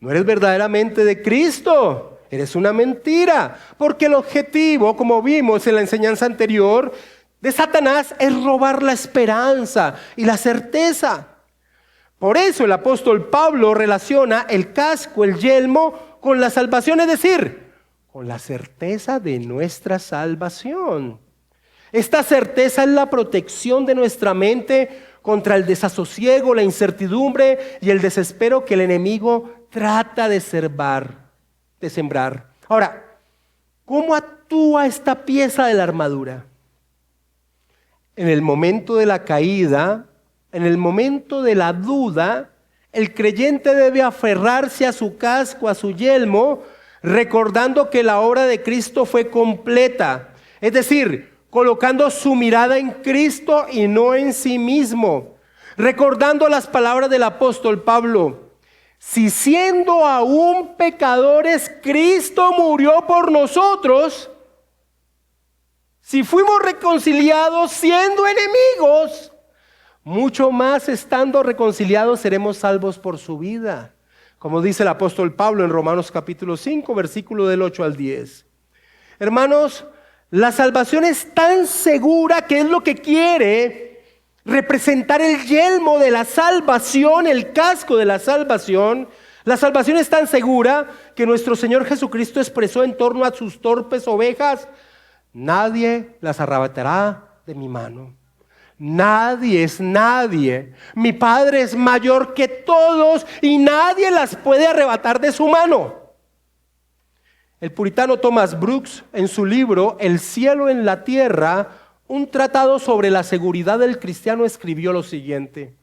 No eres verdaderamente de Cristo. Eres una mentira, porque el objetivo, como vimos en la enseñanza anterior, de Satanás es robar la esperanza y la certeza. Por eso el apóstol Pablo relaciona el casco, el yelmo, con la salvación, es decir, con la certeza de nuestra salvación. Esta certeza es la protección de nuestra mente contra el desasosiego, la incertidumbre y el desespero que el enemigo trata de sembrar. Ahora, ¿cómo actúa esta pieza de la armadura? En el momento de la caída, en el momento de la duda, el creyente debe aferrarse a su casco, a su yelmo, recordando que la obra de Cristo fue completa. Es decir, colocando su mirada en Cristo y no en sí mismo. Recordando las palabras del apóstol Pablo: si siendo aún pecadores, Cristo murió por nosotros, si fuimos reconciliados siendo enemigos, mucho más estando reconciliados seremos salvos por su vida. Como dice el apóstol Pablo en Romanos capítulo 5, versículo del 8 al 10. Hermanos, la salvación es tan segura que es lo que quiere representar el yelmo de la salvación, el casco de la salvación. La salvación es tan segura que nuestro Señor Jesucristo expresó en torno a sus torpes ovejas: nadie las arrebatará de mi mano. Nadie es nadie. Mi Padre es mayor que todos y nadie las puede arrebatar de su mano. El puritano Thomas Brooks, en su libro El cielo en la tierra, un tratado sobre la seguridad del cristiano, escribió lo siguiente: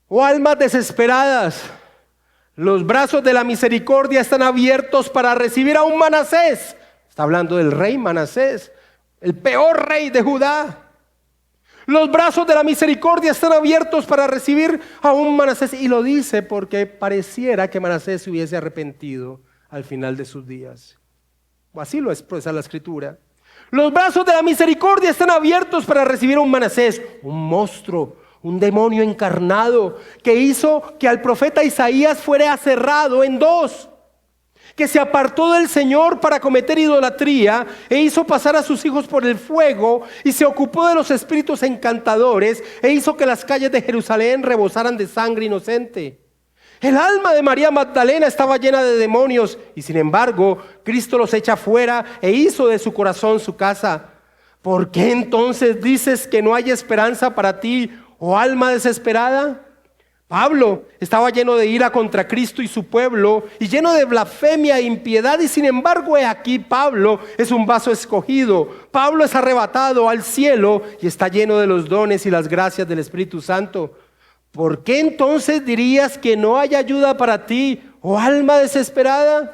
oh almas desesperadas, los brazos de la misericordia están abiertos para recibir a un Manasés. Está hablando del rey Manasés, el peor rey de Judá. Los brazos de la misericordia están abiertos para recibir a un Manasés. Y lo dice porque pareciera que Manasés se hubiese arrepentido al final de sus días. O así lo expresa la Escritura. Los brazos de la misericordia están abiertos para recibir a un Manasés, un monstruo, un demonio encarnado que hizo que al profeta Isaías fuera aserrado en dos, que se apartó del Señor para cometer idolatría e hizo pasar a sus hijos por el fuego, y se ocupó de los espíritus encantadores e hizo que las calles de Jerusalén rebosaran de sangre inocente. El alma de María Magdalena estaba llena de demonios y sin embargo Cristo los echa fuera e hizo de su corazón su casa. ¿Por qué entonces dices que no hay esperanza para ti, oh alma desesperada? Pablo estaba lleno de ira contra Cristo y su pueblo y lleno de blasfemia e impiedad, y sin embargo he aquí Pablo es un vaso escogido. Pablo es arrebatado al cielo y está lleno de los dones y las gracias del Espíritu Santo. ¿Por qué entonces dirías que no hay ayuda para ti, oh alma desesperada?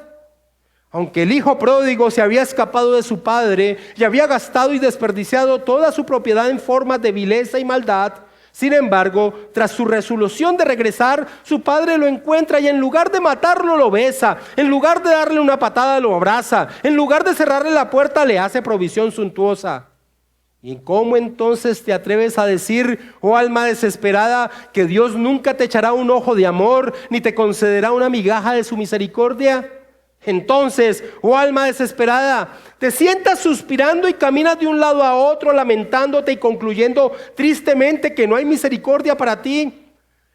Aunque el hijo pródigo se había escapado de su padre y había gastado y desperdiciado toda su propiedad en formas de vileza y maldad, sin embargo, tras su resolución de regresar, su padre lo encuentra y en lugar de matarlo lo besa, en lugar de darle una patada lo abraza, en lugar de cerrarle la puerta le hace provisión suntuosa. ¿Y cómo entonces te atreves a decir, oh alma desesperada, que Dios nunca te echará un ojo de amor, ni te concederá una migaja de su misericordia? Entonces, oh alma desesperada, te sientas suspirando y caminas de un lado a otro, lamentándote y concluyendo tristemente que no hay misericordia para ti.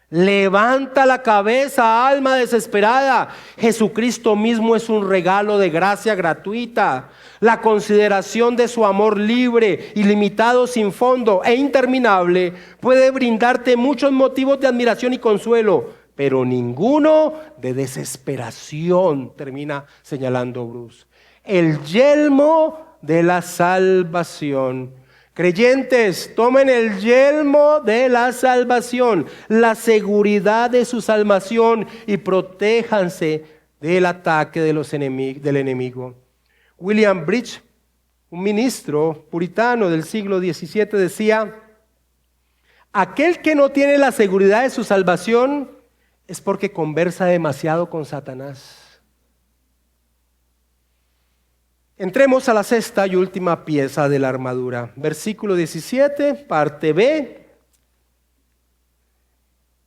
Levanta la cabeza, alma desesperada. Jesucristo mismo es un regalo de gracia gratuita. La consideración de su amor libre, ilimitado, sin fondo e interminable puede brindarte muchos motivos de admiración y consuelo, pero ninguno de desesperación, termina señalando Bruce. El yelmo de la salvación. Creyentes, tomen el yelmo de la salvación, la seguridad de su salvación y protéjanse del ataque de del enemigo. William Bridge, un ministro puritano del siglo XVII, decía: aquel que no tiene la seguridad de su salvación es porque conversa demasiado con Satanás. Entremos a la sexta y última pieza de la armadura. Versículo 17, parte B.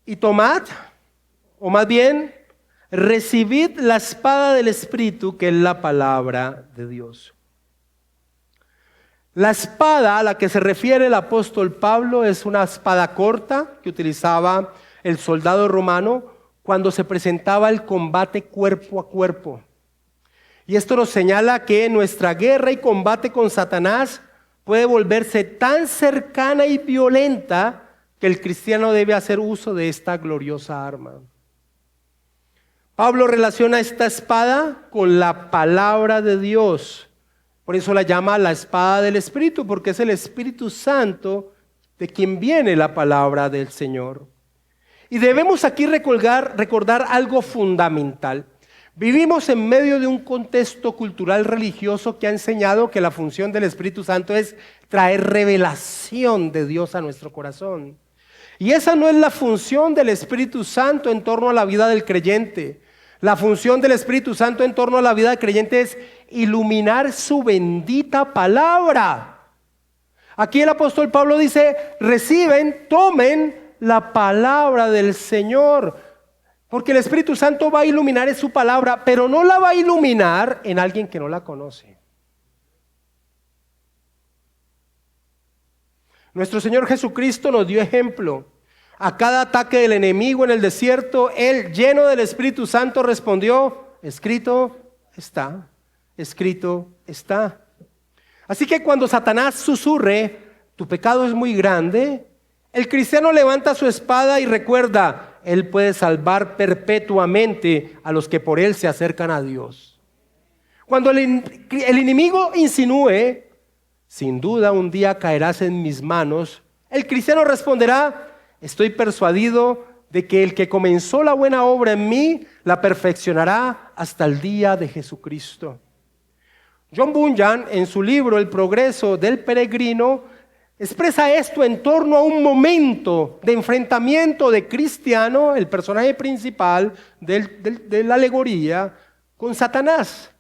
Y tomad, o más bien, recibid la espada del Espíritu, que es la palabra de Dios. La espada a la que se refiere el apóstol Pablo es una espada corta que utilizaba el soldado romano cuando se presentaba el combate cuerpo a cuerpo. Y esto nos señala que nuestra guerra y combate con Satanás puede volverse tan cercana y violenta que el cristiano debe hacer uso de esta gloriosa arma. Pablo relaciona esta espada con la palabra de Dios. Por eso la llama la espada del Espíritu, porque es el Espíritu Santo de quien viene la palabra del Señor. Y debemos aquí recordar algo fundamental. Vivimos en medio de un contexto cultural religioso que ha enseñado que la función del Espíritu Santo es traer revelación de Dios a nuestro corazón. Y esa no es la función del Espíritu Santo en torno a la vida del creyente. La función del Espíritu Santo en torno a la vida del creyente es iluminar su bendita palabra. Aquí el apóstol Pablo dice: reciben, tomen la palabra del Señor. Porque el Espíritu Santo va a iluminar su palabra, pero no la va a iluminar en alguien que no la conoce. Nuestro Señor Jesucristo nos dio ejemplo. A cada ataque del enemigo en el desierto, Él, lleno del Espíritu Santo, respondió: escrito está, escrito está. Así que cuando Satanás susurre: tu pecado es muy grande, el cristiano levanta su espada y recuerda: Él puede salvar perpetuamente a los que por Él se acercan a Dios. Cuando el enemigo insinúe: sin duda un día caerás en mis manos, el cristiano responderá: estoy persuadido de que el que comenzó la buena obra en mí la perfeccionará hasta el día de Jesucristo. John Bunyan, en su libro El progreso del peregrino, expresa esto en torno a un momento de enfrentamiento de Cristiano, el personaje principal de la alegoría, con Satanás.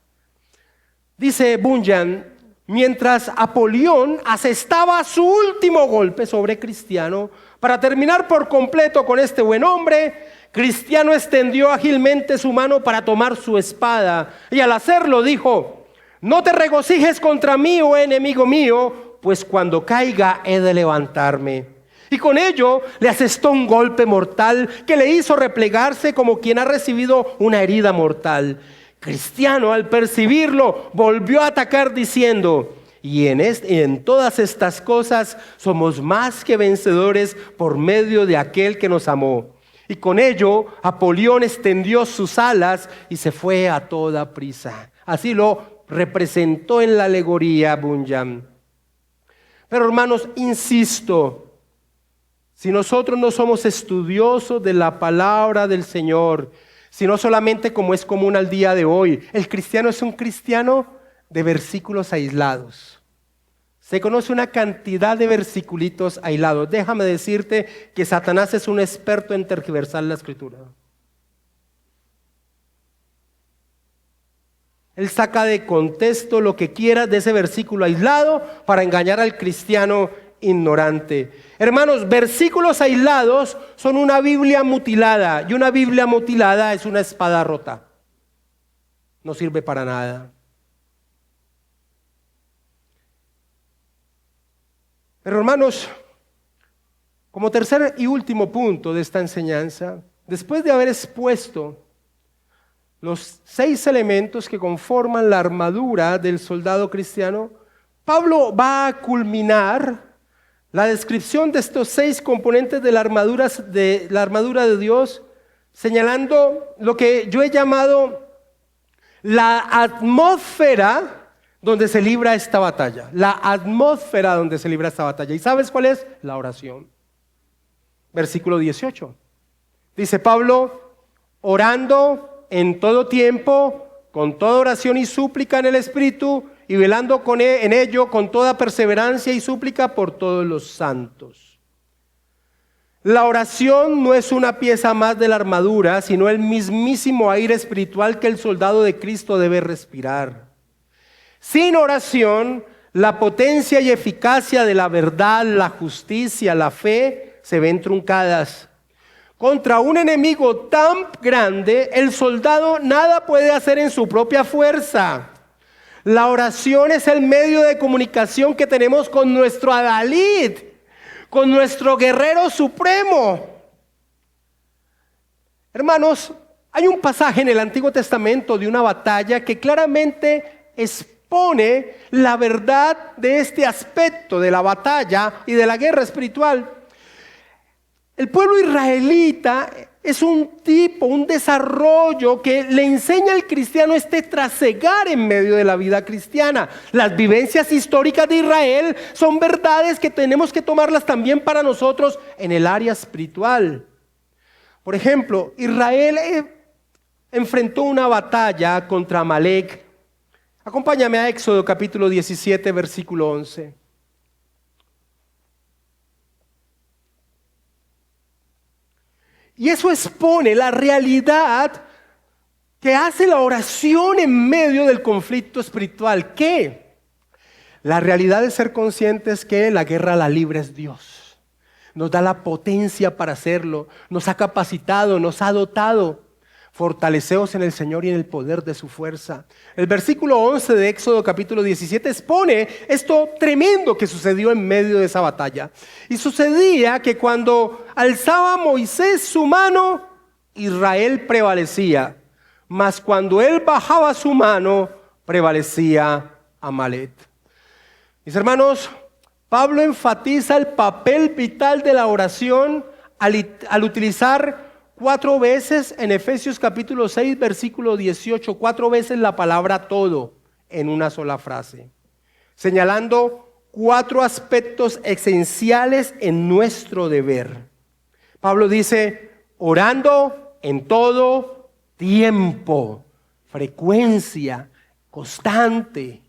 Dice Bunyan: mientras Apolión asestaba su último golpe sobre Cristiano, para terminar por completo con este buen hombre, Cristiano extendió ágilmente su mano para tomar su espada, y al hacerlo dijo: no te regocijes contra mí, oh enemigo mío, pues cuando caiga he de levantarme. Y con ello le asestó un golpe mortal que le hizo replegarse como quien ha recibido una herida mortal. Cristiano, al percibirlo, volvió a atacar diciendo: y en todas estas cosas somos más que vencedores por medio de aquel que nos amó. Y con ello Apolión extendió sus alas y se fue a toda prisa. Así lo representó en la alegoría Bunyan. Pero hermanos, insisto, si nosotros no somos estudiosos de la palabra del Señor, sino solamente como es común al día de hoy. El cristiano es un cristiano de versículos aislados. Se conoce una cantidad de versiculitos aislados. Déjame decirte que Satanás es un experto en tergiversar la Escritura. Él saca de contexto lo que quiera de ese versículo aislado para engañar al cristiano ignorante. Hermanos, versículos aislados son una Biblia mutilada, y una Biblia mutilada es una espada rota. No sirve para nada. Pero hermanos, como tercer y último punto de esta enseñanza, después de haber expuesto los 6 elementos que conforman la armadura del soldado cristiano, Pablo va a culminar la descripción de estos 6 componentes de la armadura de Dios, señalando lo que yo he llamado la atmósfera donde se libra esta batalla. La atmósfera donde se libra esta batalla. ¿Y sabes cuál es? La oración. Versículo 18. Dice Pablo, orando en todo tiempo, con toda oración y súplica en el Espíritu, y velando en ello con toda perseverancia y súplica por todos los santos. La oración no es una pieza más de la armadura, sino el mismísimo aire espiritual que el soldado de Cristo debe respirar. Sin oración, la potencia y eficacia de la verdad, la justicia, la fe se ven truncadas. Contra un enemigo tan grande, el soldado nada puede hacer en su propia fuerza. La oración es el medio de comunicación que tenemos con nuestro adalid, con nuestro guerrero supremo. Hermanos, hay un pasaje en el Antiguo Testamento de una batalla que claramente expone la verdad de este aspecto de la batalla y de la guerra espiritual. El pueblo israelita es un desarrollo que le enseña al cristiano trasegar en medio de la vida cristiana. Las vivencias históricas de Israel son verdades que tenemos que tomarlas también para nosotros en el área espiritual. Por ejemplo, Israel enfrentó una batalla contra Amalek. Acompáñame a Éxodo capítulo 17, versículo 11. Y eso expone la realidad que hace la oración en medio del conflicto espiritual. ¿Qué? La realidad de ser conscientes que la guerra la libra es Dios. Nos da la potencia para hacerlo, nos ha capacitado, nos ha dotado. Fortaleceos en el Señor y en el poder de su fuerza. El versículo 11 de Éxodo capítulo 17 expone esto tremendo que sucedió en medio de esa batalla. Y sucedía que cuando alzaba Moisés su mano, Israel prevalecía. Mas cuando él bajaba su mano, prevalecía Amalek. Mis hermanos, Pablo enfatiza el papel vital de la oración al utilizar 4 veces en Efesios capítulo 6, versículo 18, 4 veces la palabra todo en una sola frase, señalando 4 aspectos esenciales en nuestro deber. Pablo dice, orando en todo tiempo, frecuencia, constante.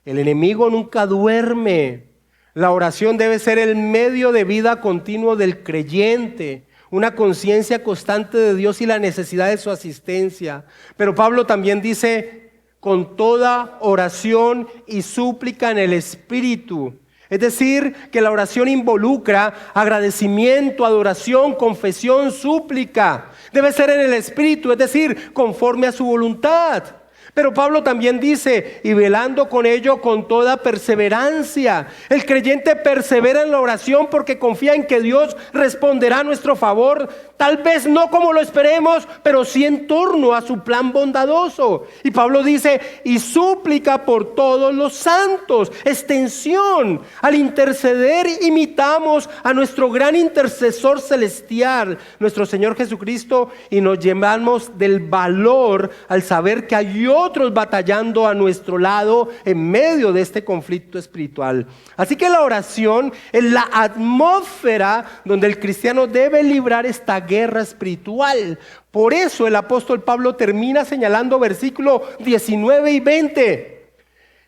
El enemigo nunca duerme. La oración debe ser el medio de vida continuo del creyente. Una conciencia constante de Dios y la necesidad de su asistencia. Pero Pablo también dice, con toda oración y súplica en el Espíritu. Es decir, que la oración involucra agradecimiento, adoración, confesión, súplica. Debe ser en el Espíritu, es decir, conforme a su voluntad. Pero Pablo también dice, y velando con ello con toda perseverancia. El creyente persevera en la oración porque confía en que Dios responderá a nuestro favor. Tal vez no como lo esperemos, pero sí en torno a su plan bondadoso. Y Pablo dice, y súplica por todos los santos. Extensión. Al interceder imitamos a nuestro gran intercesor celestial, nuestro Señor Jesucristo, y nos llevamos del valor al saber que hay otros batallando a nuestro lado en medio de este conflicto espiritual. Así que la oración es la atmósfera donde el cristiano debe librar esta guerra espiritual. Por eso el apóstol Pablo termina señalando versículos 19 y 20.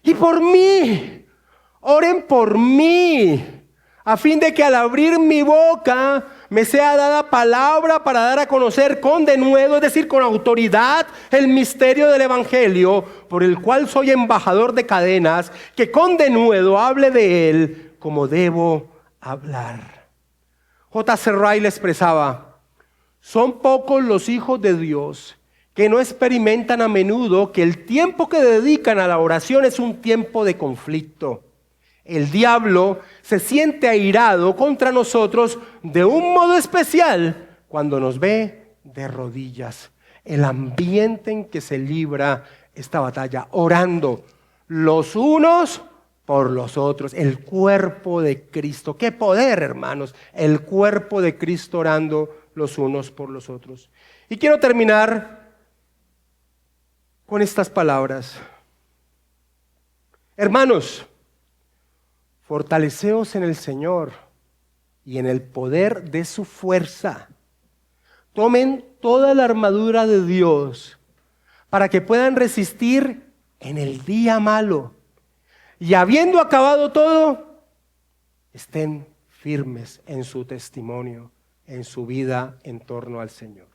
Y por mí, oren por mí, a fin de que al abrir mi boca me sea dada palabra para dar a conocer con denuedo, es decir, con autoridad, el misterio del evangelio, por el cual soy embajador de cadenas, que con denuedo hable de él como debo hablar. J.C. Ryle expresaba: son pocos los hijos de Dios que no experimentan a menudo que el tiempo que dedican a la oración es un tiempo de conflicto. El diablo se siente airado contra nosotros de un modo especial cuando nos ve de rodillas. El ambiente en que se libra esta batalla, orando los unos por los otros, el cuerpo de Cristo. ¡Qué poder, hermanos! El cuerpo de Cristo orando los unos por los otros. Y quiero terminar con estas palabras. Hermanos, fortaleceos en el Señor y en el poder de su fuerza. Tomen toda la armadura de Dios para que puedan resistir en el día malo. Y habiendo acabado todo, estén firmes en su testimonio, en su vida en torno al Señor.